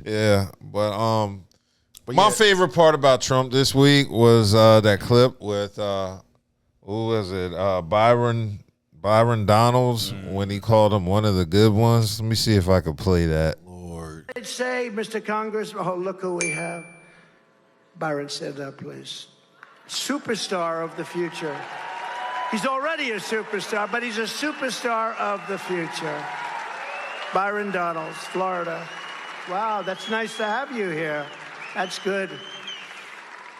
Yeah, but my favorite part about Trump this week was that clip with who was it? Byron Donalds when he called him one of the good ones. Let me see if I could play that. Lord. I'd say, Mr. Congress, oh, look who we have. Byron, stand up, please. Superstar of the future. He's already a superstar, but he's a superstar of the future. Byron Donalds, Florida. Wow, that's nice to have you here. That's good.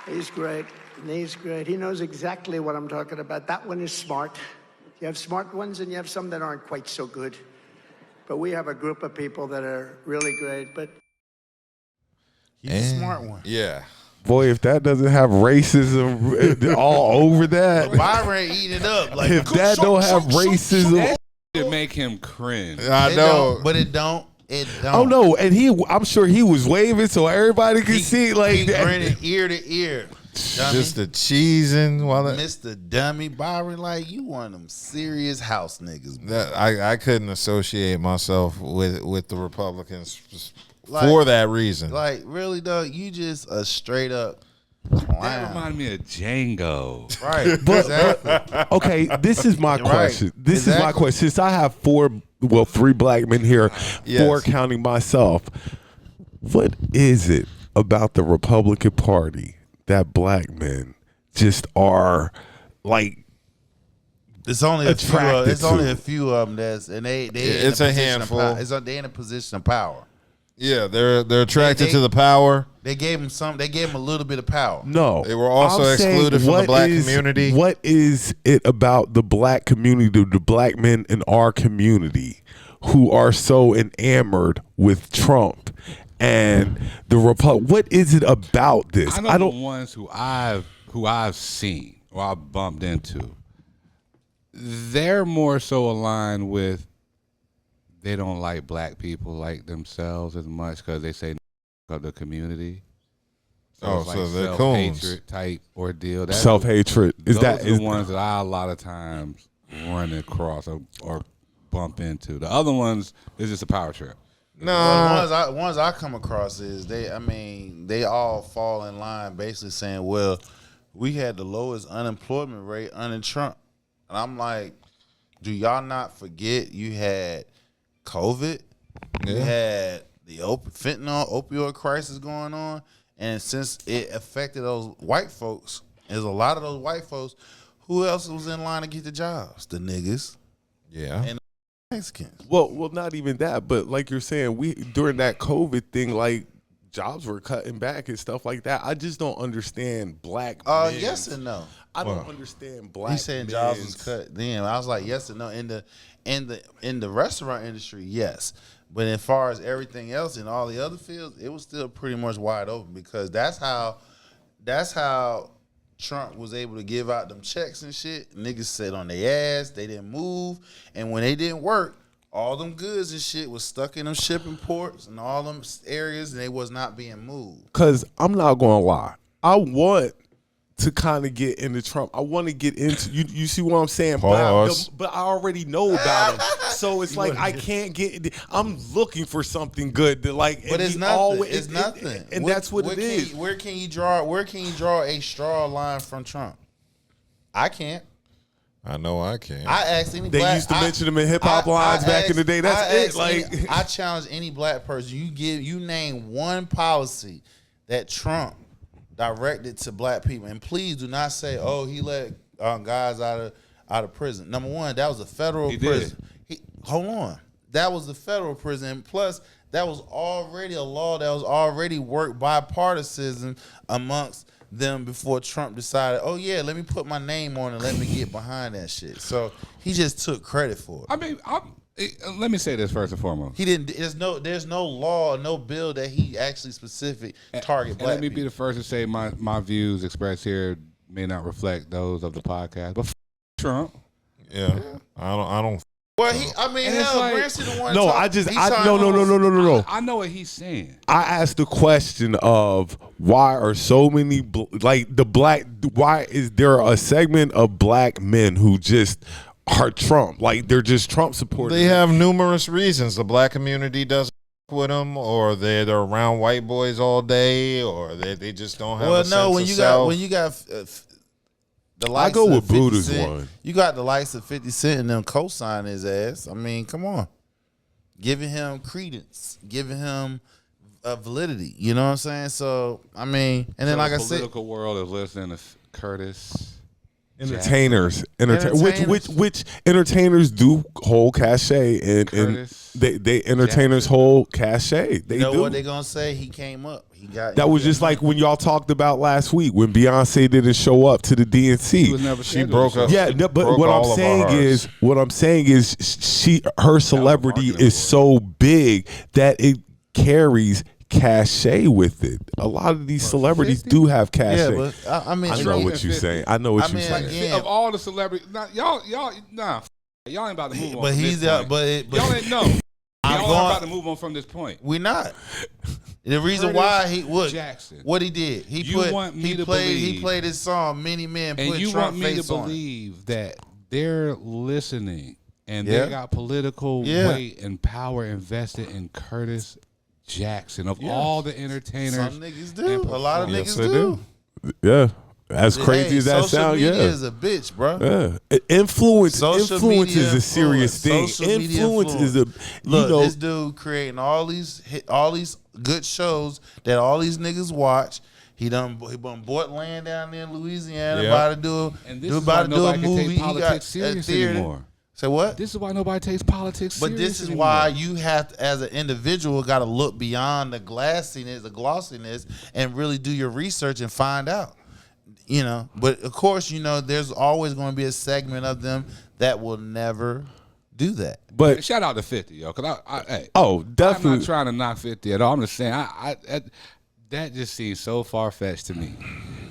He's great. He's great. He knows exactly what I'm talking about. That one is smart. You have smart ones and you have some that aren't quite so good. But we have a group of people that are really great. But He's a smart one. Yeah. Boy, if that doesn't have racism all over that, Byron eat it up. Like, if that don't have racism, It make him cringe. I know. But it don't. It don't. oh no, and I'm sure he was waving so everybody could see like he that. grinning ear to ear. Dummy. Just the cheesing while Mr. Dummy Byron, like you one of them serious house niggas. Bro. that I couldn't associate myself with the Republicans Like- for that reason. Like really though, you just a straight up That clown. reminded me of Django. Right. Exactly. Okay, this is my Right. question. This is my Exactly. question. Since I have three black men here, Yes. 4 counting myself, what is it about the Republican Party that black men just are like? It's only a few. Attracted It's only to. a few of them that's and they. It's in a position of handful. power. They in a position of power. Yeah, they're attracted They- to the power. They gave him some. They gave him a little bit of power. No, They were also I'm saying, excluded from the what black community. What is it about the black community, the black men in our community, who are so enamored with Trump and the Republic? What is it about this? I know the ones who I've seen or I've bumped into. They're more so aligned with they don't like black people like themselves as much because they say of the community. Oh, it's so they're coons. self-hatred type ordeal. That's Self-hatred. Those are the ones that I a lot of times run across or bump into. The other ones is just a power trip. Well, the ones I come across is they all fall in line basically saying, well, we had the lowest unemployment rate under Trump. And I'm like, do y'all not forget you had COVID? You had the fentanyl opioid crisis going on. And since it affected those white folks, there's a lot of those white folks, who else was in line to get the jobs? The niggas. Yeah. And Mexicans. Well, not even that, but like you're saying, we during that COVID thing, like jobs were cutting back and stuff like that. I just don't understand black. Yes and no. I don't understand black. He saying jobs was cut then. I was like, yes and no. In the restaurant industry, yes. But as far as everything else in all the other fields, it was still pretty much wide open because that's how Trump was able to give out them checks and shit. Niggas sat on their ass, they didn't move, and when they didn't work, all them goods and shit was stuck in them shipping ports and all them areas, and they was not being moved. Because I'm not gonna lie, I want to kind of get into Trump. I want to get into you. See what I'm saying? Pause. But I already know about him, so it's like I can't get. I'm looking for something good to like. But it's nothing. It's nothing. And that's what it is. Where can you draw a straw line from Trump? I can't. I know I can. I asked any They black, used to mention them in hip hop lines back in the day. That's it. Like I challenge any black person. You name one policy that Trump directed to black people, and please do not say, "Oh, he let guys out of prison." Number one, that was a federal prison. Hold on, that was the federal prison. And plus, that was already a law that was already worked bipartisan amongst them before Trump decided, oh yeah, let me put my name on and let me get behind that shit. So he just took credit for it. I mean, let me say this first and foremost. He didn't. There's no law, no bill that he actually target And black let me people. be the first to say my views expressed here may not reflect those of the podcast, but Trump. Yeah. I don't. Well, And it's hell, like- Branson the one. no, no. I know what he's saying. I asked the question of why are so many why is there a segment of black men who just are Trump, like they're just Trump supporters? They have numerous reasons. The black community doesn't with them, or they're around white boys all day, or they just don't have. Well, a no, sense when of you self. got when you got the likes I go of with 50 Buddha's Cent, one. You got the likes of 50 Cent and them co-signing his ass. I mean, come on, giving him credence, giving him validity. You know what I'm saying? So I mean, and then So like the I said, political world is listening to Curtis. Entertainers, Entertainers. which entertainers do hold cachet, and Curtis they entertainers Jackson. hold cachet. They you know do. what they gonna say? He came up. He got That was just like when y'all talked about last week when Beyonce didn't show up to the He was DNC. never She scheduled broke to up. show. Yeah, no, but Broke what all I'm of our saying hearts. her celebrity marketing is so big that it carries cachet with it. A lot of these celebrities 50? do have cachet. Yeah, but I mean, I Straight know and what you're 50. saying. I know what I you're mean, saying. again, Of all the celebrities, y'all ain't about to move on. but from he's this out. point. But y'all ain't know. I'm Y'all going- are about to move on from this point. we not. The reason Curtis why he would Jackson. what he did, he You put want me he to played he believe- played his song. Many men And put you Trump want me to face on it. believe that they're listening and Yeah. they got political Yeah. weight and power invested in Curtis Jackson of all the entertainers. Some niggas do. and A lot of performers. niggas they do. Yeah, as crazy Hey, as that social sounds. media Yeah. is a bitch, bro. Yeah. Influence Social influence media is a serious thing. influence. Social media Influence is a Look, you know this dude creating all these good shows that all these niggas watch. He bought land down there in Louisiana. Yeah. About to do And this do is about why to do a nobody can movie. take He got politics a serious theater. anymore. Say what? This is why nobody takes politics But serious this is anymore. why you have to, as an individual, got to look beyond the glossiness, and really do your research and find out. You know, but of course, you know, there's always going to be a segment of them that will never do that. but Shout out to 50, yo. Because hey, oh I'm definitely not trying to knock 50 at all. I'm just saying, that just seems so far fetched to me.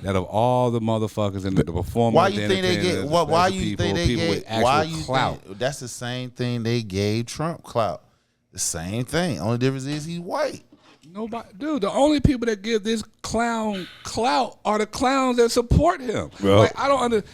That of all the motherfuckers and the performers, Why you think they get? Why you think they people gave? with actual Why you clout? think that's the same thing they gave Trump clout? The same thing. Only difference is he's white. Nobody, dude. The only people that give this clown clout are the clowns that support him. Well- Like I don't understand.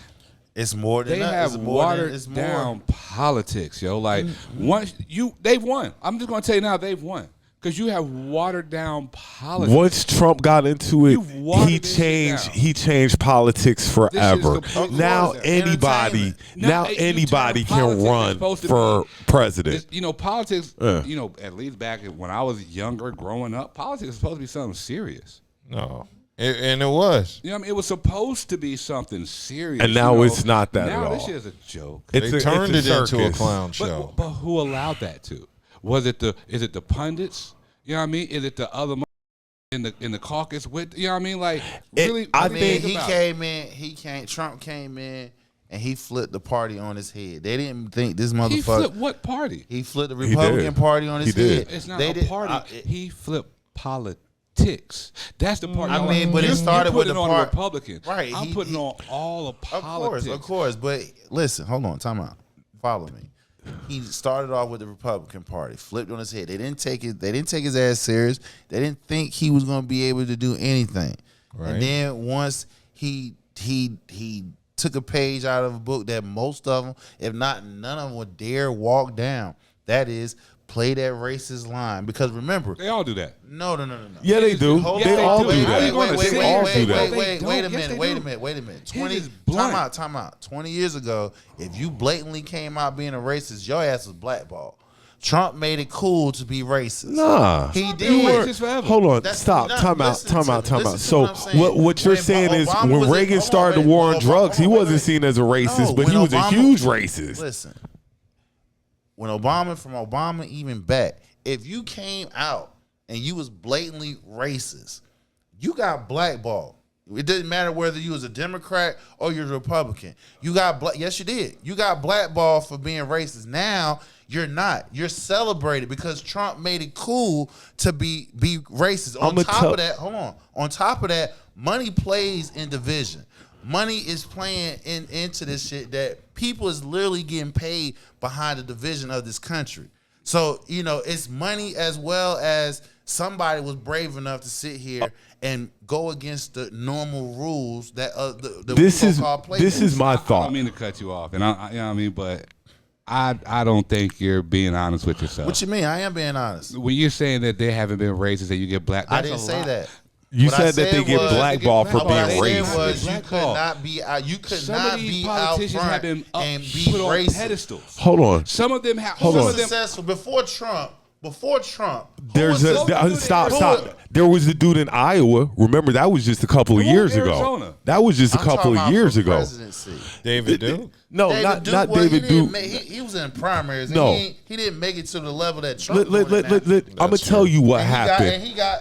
It's more than They that. have It's more than- watered it's more. down politics, yo. Like once they've won. I'm just gonna tell you now, they've won because you have watered down politics. once Trump got into it, You've watered he this shit changed. down. He changed politics forever. completely Now different. anybody, Now, now you anybody turn can politics run supposed to for be- president. You know, politics. Yeah. You know, at least back when I was younger, growing up, politics was supposed to be something serious. No, and it was. You know, what I mean, it was supposed to be something serious. And now you know? it's not that now at this all. shit is a joke. They turned it into a circus. clown show. But who allowed that to? Was it is it the pundits? You know what I mean? Is it the other in the caucus with? You know what I mean? Like really? I really think think about it. Trump came in and he flipped the party on his head. They didn't think this motherfucker. He flipped what party? He flipped the He Republican did. Party on his He did. head. It's not They a did- party. He flipped politics. That's the part. I y'all mean, like. but it You're started with putting the on a part- Republican. Right, I'm he- putting he- on all of politics. Of course. But listen, hold on, time out. Follow me. He started off with the Republican Party, flipped on his head. They didn't take it. They didn't take his ass serious. They didn't think he was going to be able to do anything. Right. And then once he took a page out of a book that most of them, if not none of them, would dare walk down. That is, play that racist line. Because remember, They all do that. no. Yeah, they do. Hold They on, all wait, do wait, that. you gonna wait, say wait, all wait, do wait, that? wait, wait, They wait a don't. Yes, minute, they wait a do. minute, wait a minute. His is blunt. Time out. 20 years ago, if you blatantly came out being a racist, your ass was blackballed. Trump made it cool to be racist. Nah, He been did. racist forever. Hold on, That's stop. not- Time out. listen Time to- out. Time listen out. to So what I'm saying. what you're When saying is Obama when was in- Reagan hold on, started the wait, war hold on on, drugs, he hold on, wasn't wait. seen as a racist, No, but he when was a Obama- huge racist. Listen, when Obama even back, if you came out and you was blatantly racist, you got blackballed. It didn't matter whether you was a Democrat or you're a Republican. You got yes, you did. You got blackballed for being racist. Now you're not. You're celebrated because Trump made it cool to be racist. On top of that, hold on. On top of that, money plays in division. Money is playing into this shit that people is literally getting paid behind the division of this country. So, you know, it's money as well as somebody was brave enough to sit here and go against the normal rules that This is my I don't thought. mean to cut you off, and I you know what I mean, but I don't think you're being honest with yourself. What you mean? I am being honest. When you're saying that they haven't been racist, that you get black, I that's didn't a say lot. that. You What I said that they said get was- blackballed for What being I said racist. was you could Blackball. not be out. You could Some not of these be out politicians have front been and be put on racist. pedestals. Hold on. Some of them have. Who Some was of them. successful before Trump? Before Trump, who There's was a successful? stop. There was a dude in Iowa. Remember, that was just a couple of Who? years Arizona. ago. That was just a I'm couple talking of about years for ago. presidency. David Duke. No, David not Duke, not well, David he didn't Duke. make- he was in primaries. And No. he didn't make it to the level that Trump. I'm gonna tell you what happened.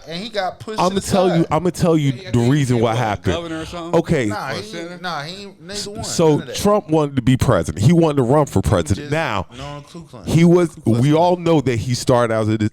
And he got pushed. I'm to the gonna tell you. side. I'm gonna tell you the reason what happened. Governor or something? Okay, Nah, Or he senator? ain't neither one. so None of that. Trump wanted to be president. He wanted to run for president. Just Now known Ku Klux. he was. We all know that he started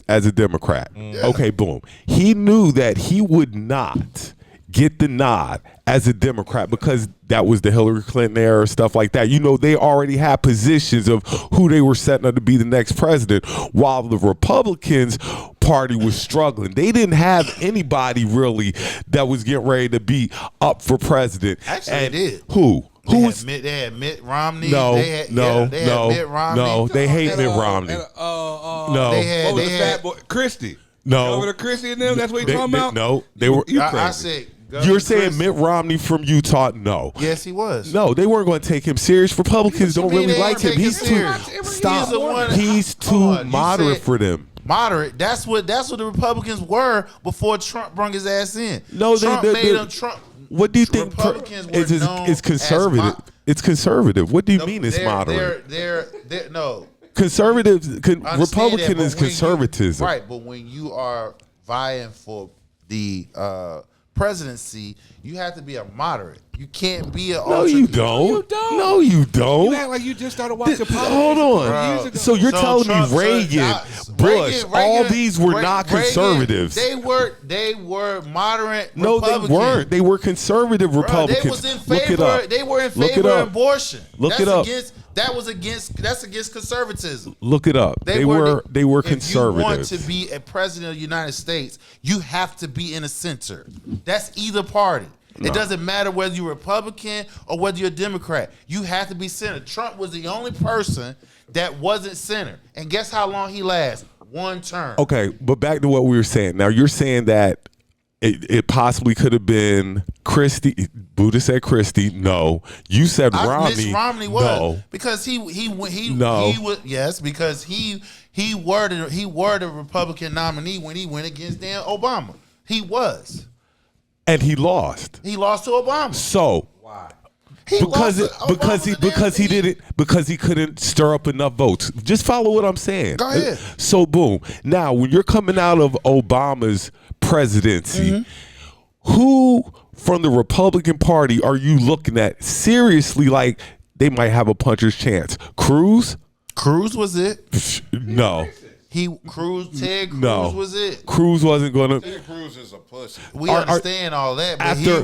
as a Democrat. Okay, boom. He knew that he would not get the nod as a Democrat because that was the Hillary Clinton era, stuff like that. You know, they already had positions of who they were setting up to be the next president, while the Republicans party was struggling. They didn't have anybody really that was getting ready to be up for president. Actually, And they did. Who? Who was? They had Mitt Romney. No, they had, no, they had no, Mitt Romney. no. They hate Mitt Romney. No. They had- What was they the had- fat boy? Christie. No. Governor Christie and them. That's what you're talking about. No, they were. You I crazy. said, You're Governor saying Christie. Mitt Romney from Utah? No. Yes, he was. No, they weren't going to take him serious. Republicans What don't you mean really they like don't him. take He's him too serious? stop. He's the one- He's too Hold on, you moderate said- for them. Moderate. That's what the Republicans were before Trump brung his ass in. No, Trump they- made them Trump. What do you think? Republicans were It's known it's conservative. as It's conservative. What do you mean it's they're- moderate? They're no. Conservative. Understand Republican that, is but when conservatism. right, but when you are vying for the presidency, you have to be a moderate. You can't be a No, you don't. You don't. No, you don't. You act like you just started watching politics. Hold on. years ago. So you're telling Trump- me Reagan, Bush, all these were not conservatives. They were moderate. No, they Republican. weren't. They were conservative Bro, Republicans. they was in Look it favor. up. They were in Look it favor up. of abortion. Look That's it up. That's against conservatism. Look it up. They were conservative. If you want to be a president of the United States, you have to be in the center. That's either party. It doesn't matter whether you're Republican or whether you're a Democrat. You have to be center. Trump was the only person that wasn't center. And guess how long he lasted? One term. Okay, but back to what we were saying. Now you're saying that it possibly could have been Christie. Buddha said Christie. No, you said Romney. Miss Romney was No, because he No. was yes because he were the Republican nominee when he went against Dan Obama. He was. and he lost. He lost to Obama. So He because lost to Obama because he didn't because he couldn't stir up enough votes. Just follow what I'm saying. Go ahead. So boom. Now when you're coming out of Obama's presidency, Mm-hmm. who from the Republican Party are you looking at seriously like they might have a puncher's chance? Cruz? Cruz was it. No. Ted Cruz No. was it. Cruz wasn't going to. Ted Cruz is a pussy. We Are- understand all that, but after-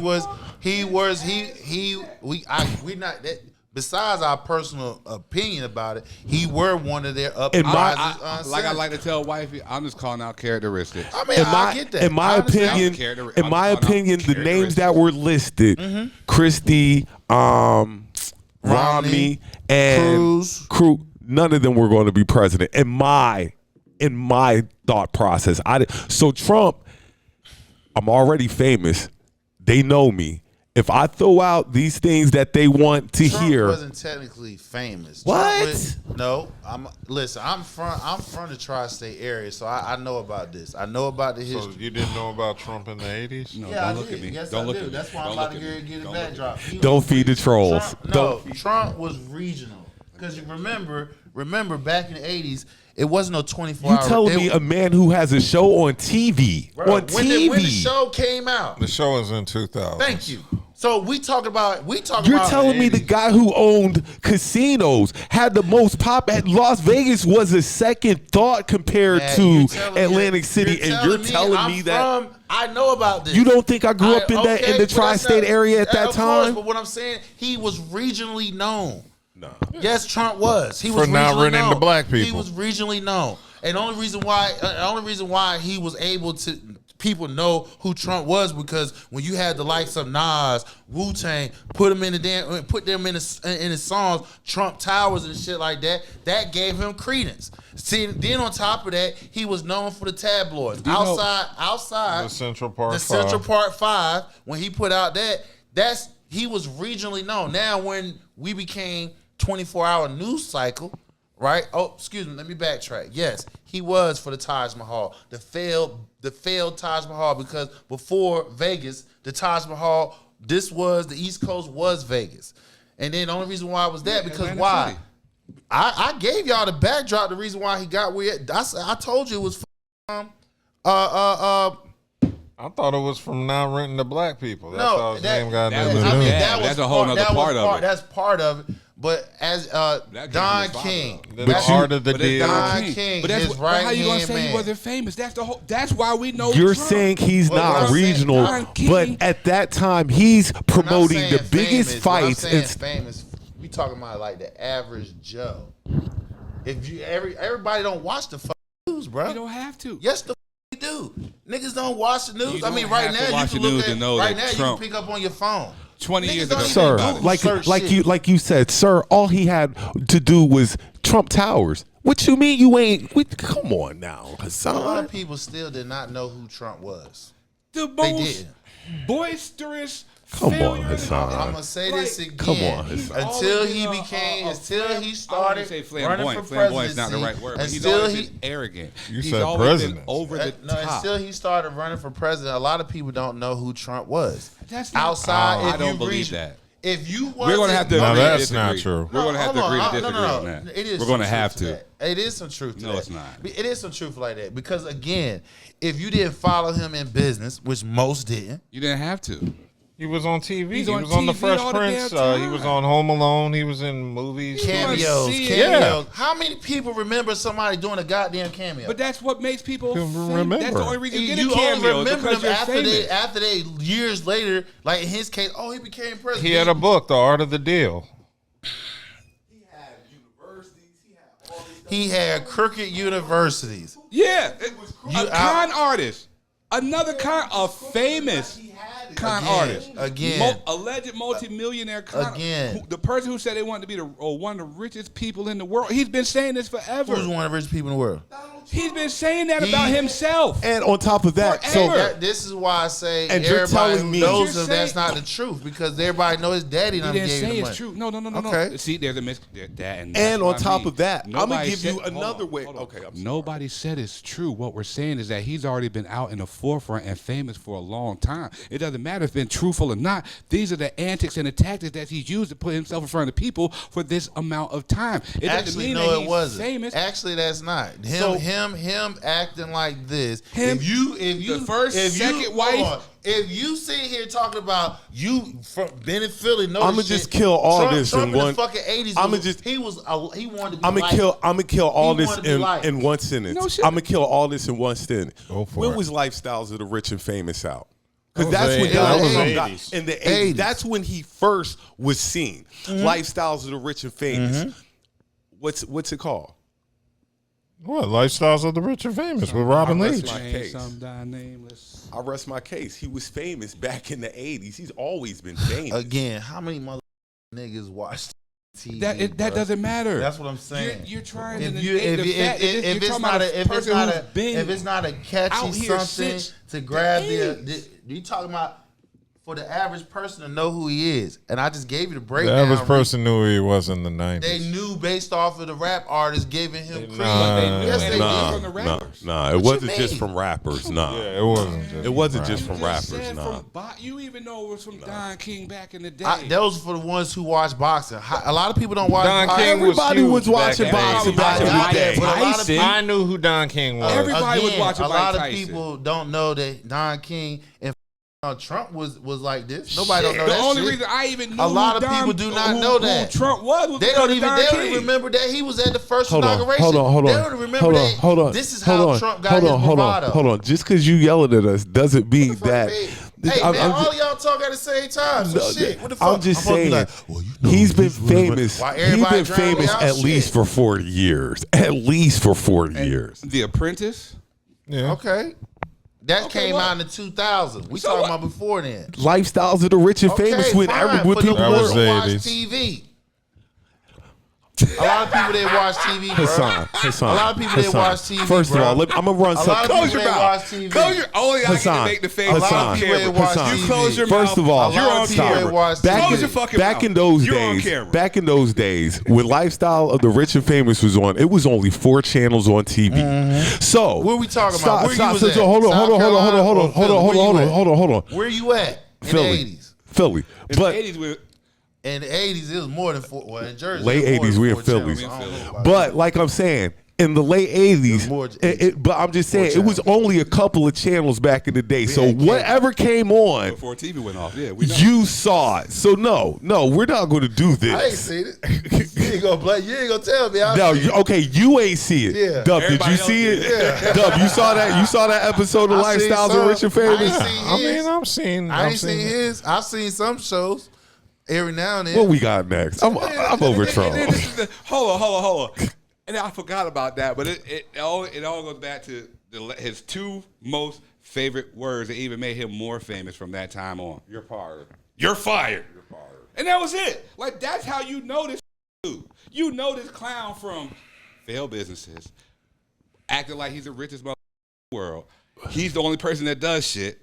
we not that. Besides our personal opinion about it, he were one of their In my- uprisers. Like I like to tell wifey, I'm just calling out characteristics. I mean, I get that. In my I understand. opinion, the names that were listed, Mm-hmm. Christie, Romney, and Cruz. none of them were going to be president. In my thought process, so Trump, I'm already famous. They know me. If I throw out these things that they want to Trump hear, wasn't technically famous. What? No, I'm from the tri-state area, so I know about this. I know about the So history. you didn't know about Trump in the 80s? No, Yeah, don't I look did. at me. Yes, Don't I look do. at me. That's why I'm Don't about to look at me. get a Don't look at me. backdrop. He don't was- feed the trolls. Trump was regional because you remember back in the 80s, it wasn't no 24 You hours. telling me a man who has a show on TV when the show came out. The show is in 2000. Thank you. So we talk about. You're telling me the guy who owned casinos had the most pop at Las Vegas was a second thought compared to Atlantic City, and you're telling me that I know about this. you don't think I grew up in the tri-state area at that of time? Course, but what I'm saying, he was regionally known. No. Yes, Trump was. He For was not regionally running known. the black He people. was regionally known, and the only reason why he was able to people know who Trump was because when you had the likes of Nas, Wu-Tang, put them in his songs, Trump Towers and shit like that, that gave him credence. See, then on top of that, he was known for the tabloids. Outside the Central Park Central Park 5, when he put out he was regionally known. Now when we became 24-hour news cycle, right? Oh, excuse me. Let me backtrack. Yes, he was for the Taj Mahal, the failed Taj Mahal, because before Vegas, the Taj Mahal, the East Coast was Vegas, and then the only reason why was that because why? I gave y'all the backdrop. The reason why he got weird. I told you it was. I thought it was from not renting to black people. That's how his name got named. That's a whole other part of it. That's part of it. But as Don King, the art of the deal. Don King, but his right how you gonna say man. he wasn't famous? That's why we know. You're Trump. saying he's not regional, but at that time he's promoting the biggest fights. And famous. We talking about like the average Joe. If you everybody don't watch the news, bro. You don't have to. Yes, the you do. Niggas don't watch the news. I mean, right now you can look at right now you can pick up on your phone. 20 years ago, sir, like you said, sir, all he had to do was Trump Towers. What you mean you ain't? Come on now, Hassan. A lot of people still did not know who Trump was. The most boisterous. Come on, Hassan. I'm gonna say this again. Come on, Hassan. Until he started running for presidency. Not the right word. But he's always been arrogant. He's said president. Over the top. Until he started running for president, a lot of people don't know who Trump was. That's not, outside. I don't believe that. If you we're going to have to agree that's to disagree. not true. We're going to have to agree to disagree on that. It is. We're going to have to. It is some truth to that. No, it's not. It is some truth like that. Because again, if you didn't follow him in business, which most didn't. You didn't have to. He was on TV. He's he on was on The TV Fresh all the Prince. damn He was time. on Home Alone. He was in movies. Cameos. Yeah. How many people remember somebody doing a goddamn cameo? But that's what makes people remember. That's the only reason you get You a cameo. only remember Because them you're after they years later, like in his case, he became president. He had a book, The Art of the Deal. He had universities. He had crooked universities. Yeah, a con artist. Another a famous con artist. Again. Alleged multimillionaire con Again. The person who said they wanted to be one of the richest people in the world. He's been saying this forever. Who's one of the richest people in the world? He's been saying that about himself. And on top of that, This is why I say and you're everybody telling who me knows him, that's not the truth, because everybody knows his daddy He done didn't gave him say the it's money. true. No. Okay. See, there's a and on top of that, I'm gonna give you another way. Okay, I'm sorry. Nobody said it's true. What we're saying is that he's already been out in the forefront and famous for a long time. It doesn't matter if it's been truthful or not. These are the antics and the tactics that he's used to put himself in front of people for this amount of time. It doesn't mean that he's wasn't. famous. Actually, that's not him acting like this. Him, if you the first, second wife. If you sit here talking about you from Ben and Philly, I'm gonna just kill all this Trump in one. The fucking 80s. He wanted to be. I'm gonna kill all this in one sentence. No shit. I'm gonna kill all this in one sentence. Go for when it. was Lifestyles of the Rich and Famous out? Because That that's was when the Donald 80s. Trump got in the 80s. That's when he first was seen. Lifestyles of the Rich and Famous. What's it called? What? Lifestyles of the Rich and Famous with Robin Leach. My case. Some die nameless. I rest my case. He was famous back in the 80s. He's always been famous. Again, how many mother niggas watch TV? That doesn't matter. That's what I'm saying. You're trying If to you negate the fact that if you're it's talking about not if it's not a catchy out here something since to grab the you talking about for the average person to know who he is, and I just gave you the The breakdown. average person knew who he was in the 90s. They knew based off of the rap artists giving him credit. Nah. Yes, they did. from the rappers. Nah, it What wasn't you just mean? from rappers. Nah, Yeah, it wasn't just. it wasn't just from You just rappers. said Nah. you even know it was from Don King back in the day. Those for the ones who watch boxing. A lot of people don't watch Don boxing. King Everybody huge was watching back in the boxing 80s. back in the day. But a lot of Tyson. people, I knew who Don King was. Everybody was watching a lot Mike of Tyson. people don't know that Don King and Trump was like this. Nobody don't know the that only shit. reason I even know A lot who of people do not know that. who Trump was They don't even King. remember that he was at the first Hold on, inauguration. hold on. They don't remember that. Hold on. This is hold how on, Trump got hold his on, bravado. Hold on. Just because you yelling at us doesn't mean that. Hey, man, all y'all talk at the same time. So shit, what the fuck? I'm just supposed to be saying, like, well, you know, he's been this is really famous. why He's everybody been drowning famous out at shit. least for 40 years. At least for 40 years. The Apprentice. Yeah. Okay. That came out in the 2000s. We talking about before then. Lifestyles of the rich and famous when fine, when for the people ones was who watch 80s. TV. A lot of people that watch TV, bro. Hassan. A lot of people that watch TV. First of bro. all, I'm gonna run a lot something. of Close people your that mouth. watch TV. Close your. Only I Hassan. can make the face. A lot Hassan. of people that watch Hassan. TV. You close your First of all, A You're lot on of people camera. that watch Back Close in, your fucking back mouth. in those You're on days, camera. back in those days, when Lifestyle of the Rich and Famous was on, it was only 4 channels on TV. So What we talking about? Where you was at? Hold on, South Carolina or Philly? hold on. Where you at? In Philly. the 80s. Philly, In but the 80s, we In the 80s, it was more than 4. Well, in Jersey, Late it was 80s, more we than in 4 Philly. channels. I don't know about But like I'm saying, in the late 80s, more- but I'm just saying, it was only a couple of channels back in the day. So had cable. whatever came on, before TV went off. Yeah, we know. you saw it. So no, we're not going to do this. I ain't seen it. You ain't gonna tell me. No, you ain't see it. Yeah. Dub, did Everybody you else see did. it? Dub, you saw that? You saw that episode of I seen Lifestyles of some. Rich and I Famous? ain't seen his. I'm seeing. I ain't seen his. I've seen some shows every now and then. What we got next? I'm over Trump. And then this is hold on. And I forgot about that, but it all goes back to his 2 most favorite words that even made him more famous from that time on. You're fired. You're fired. You're fired. And that was it. Like, that's how you know this dude. You know this clown from failed businesses, acting like he's the richest mother in the world. He's the only person that does shit,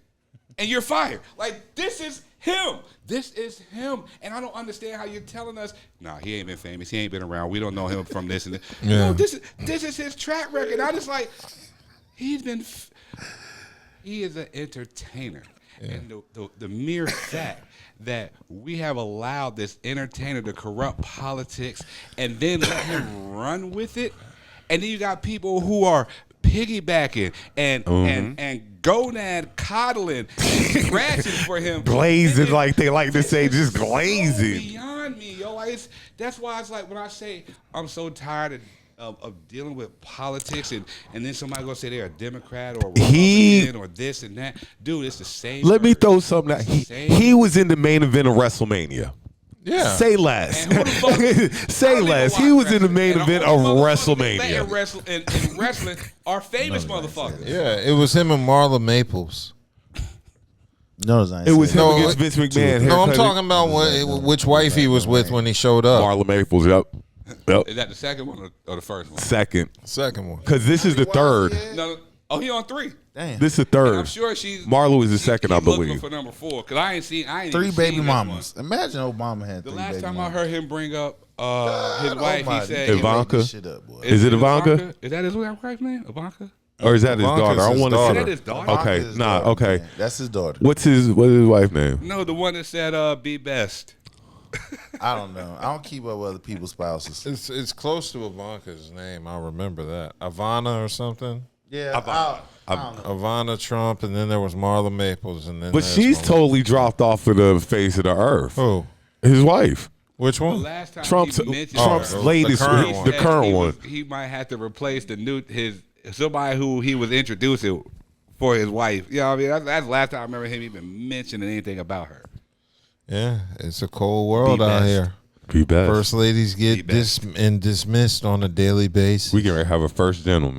and you're fired. Like, this is him. This is him. And I don't understand how you're telling us, nah, he ain't been famous. He ain't been around. We don't know him from this and that. Yeah. No, this is his track record. I just like, he is an entertainer. Yeah. And the mere fact that we have allowed this entertainer to corrupt politics and then let him run with it. And then you got people who are piggybacking and gonad coddling and scratching for him, Glazing, then, like they like to say, just so glazing. beyond me, yo. Like, that's why it's like when I say I'm so tired of dealing with politics and then somebody gonna say they're a Democrat or a Republican or this and that. Dude, it's the same. Let me person. throw something out. He was in the main event of WrestleMania. Yeah. Say less. And who the fuck- Say I don't less. even He watch was in the main wrestling. event And of the only motherfuckers that WrestleMania. in wrestling are famous motherfuckers. Yeah, it was him and Marla Maples. No, It was him No, against Vince McMahon. No, I'm haircut. talking about which wife he was with when he showed up. Marla Maples. Yep. Is that the second one or the first one? Second. Second one. Because this is the third. No. Oh, he on 3. Damn. This is the And I'm third. sure she's Marla was the second, I he's looking believe. for number 4 because I ain't 3 even baby seen this mamas. one. Imagine Obama had 3 The last baby time mamas. I heard him bring up his wife, he said you Ivanka? make this shit up, boy. Is it Ivanka? Is that his wife's name? Ivanka? Or is that his Ivanka's daughter? I his want to daughter. say. Is that his daughter? Okay, Ivanka's his nah, daughter, okay. man. That's his daughter. What's his wife's name? No, the one that said be best. I don't know. I don't keep up with other people's spouses. It's close to Ivanka's name. I remember that. Ivana or something. Yeah, I don't know. Ivana Trump, and then there was Marla Maples, and then But there's she's Marla- totally dropped off of the face of the earth. Who? His wife. Which The one? last time Trump's he mentioned Trump's her, latest, the current one. the current he one. he might have to replace somebody who he was introducing for his wife. You know what I mean? That's the last time I remember him even mentioning anything about her. Yeah, it's a cold world out best. here. Be best. First ladies Be get best. dismissed on a daily basis. We can have a first gentleman.